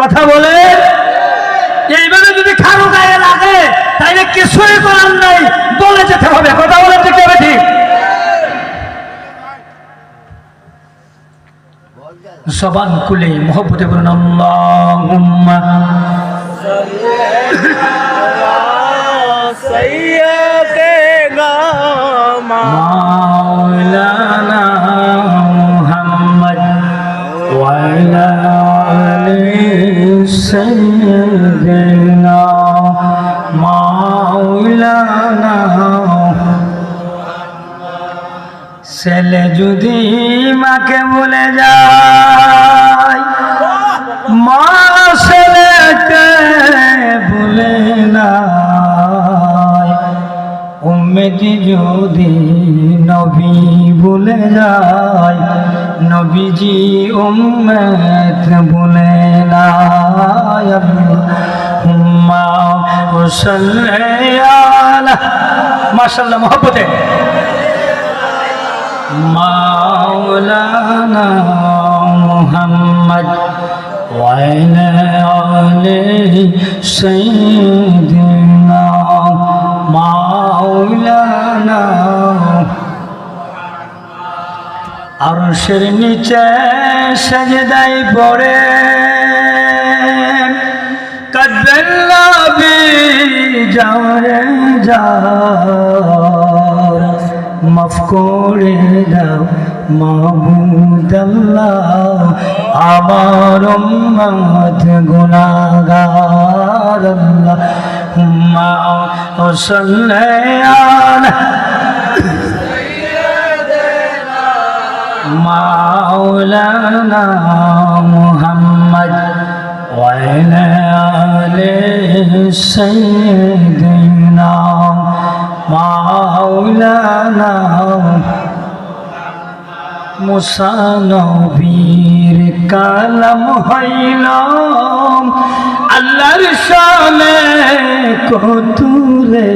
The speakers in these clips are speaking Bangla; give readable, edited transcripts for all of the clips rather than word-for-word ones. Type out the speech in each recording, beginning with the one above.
কথা বলে এইভাবে যদি খারো গায়ে লাগে তাইলে কিছুই করার নাই, বলে যেতে হবে। কথা বলে ঠিক হবে ঠিক। জবান খুলে মহব্বতে বলুন আল্লাহুম্মা সাইয়্যিদিনা মাওলানা মুহাম্মদ ওয়া আলা আলি সাইয়্যিদিনা মাওলানা। ছেলে যদি মাকে ভুলে যায়, মা ছেলেকে ভুলে না। উম্মতি যদি নবী ভুলে যায়, নবীজি উম্মত ভুলে না। আল্লাহুম্মা সাল্লি আলা মাশাআল্লাহ মহব্বতে মাওলানা মুহাম্মদ ওয়া আলা আলি সাইয়্যিদিনা মাওলানা। আরশের নিচে সাজদায় পড়ে কাঁদবেন নবী যারে যার, মাফ করে দাও মাহবুব আল্লাহ আমার উম্মত গুনাহগার। আল্লাহুম্মা সাল্লি আলা মাওলানা মুহাম্মদ ওয়া আলা আলি সাইয়্যিদিনা মাওলানা। মুসা নবীর কালাম হইল আল্লাহর শানে কতুরে,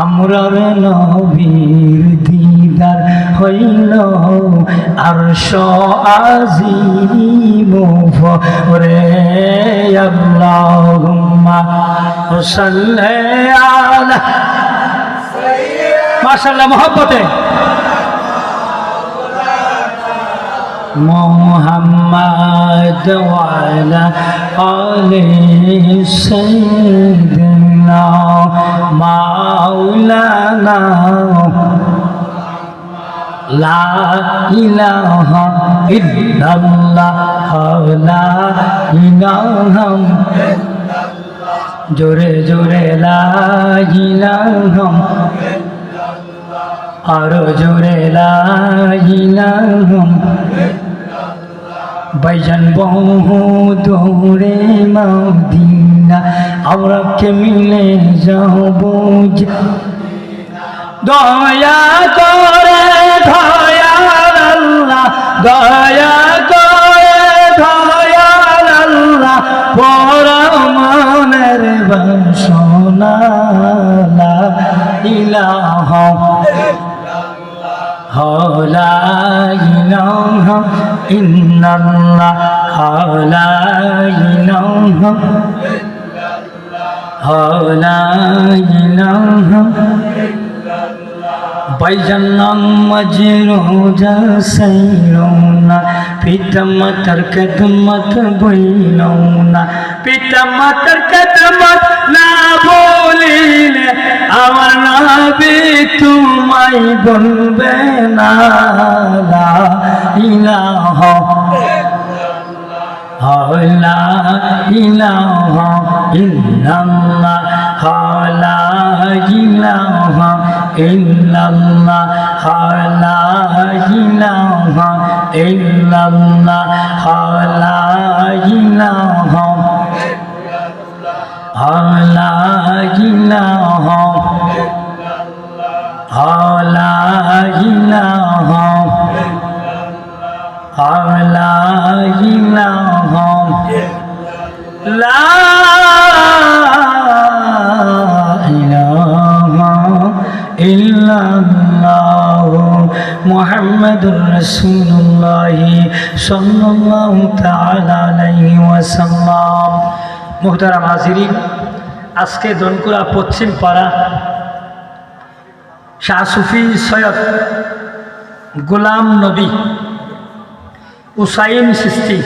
আমরার নবীর দিদার হইল আরশ আজিম রে। আল্লাহুম্মা সাল্লি আলা মাশাআল্লাহ মহব্বতে মুহাম্মদ ওয়া আলা আলি সাইয়্যিদিনা মাওলানা। লা ইলাহা ইল্লাল্লাহ লা ইলাহা জোরে জোরে লা ইলাহা আরো জোরে লা ইলাহা। ভাইজান বহু দূরে মদিনা আমরা কে মিলে যাব, দয়া করে দয়াল আল্লাহ, দয়া করে দয়াল আল্লাহ পরমানের বাসনা। লা ইলাহা লা ইলাহা ইল্লাল্লাহ লা ইলাহা লা ইলাহা। ভাইজান নামাজ রোজা সাইলো না, পিতা মাতার খেদমত বইলো না। পিতা মাতার খেদমত না বলিলে আমার নবী তোমায় বলবে না। লা ইলাহা লা ইলাহা ইল্লাল্লাহ লা ইলাহা ইল্লাল্লাহ লা ইলাহা ইল্লাল্লাহ লা ইলাহা লা ইলাহা লা ইলাহা লা ইলাহা লা ইলাহা ইল্লাল্লাহ মুহাম্মাদুর রাসূলুল্লাহ সাল্লাল্লাহু تعالى عليه وسلم মুহতারাম হাজিরিন আজকে দনকুরা পশ্চিম পাড়া শাহ সুফি সৈয়দ গোলাম নবী হুসাইন চিশতি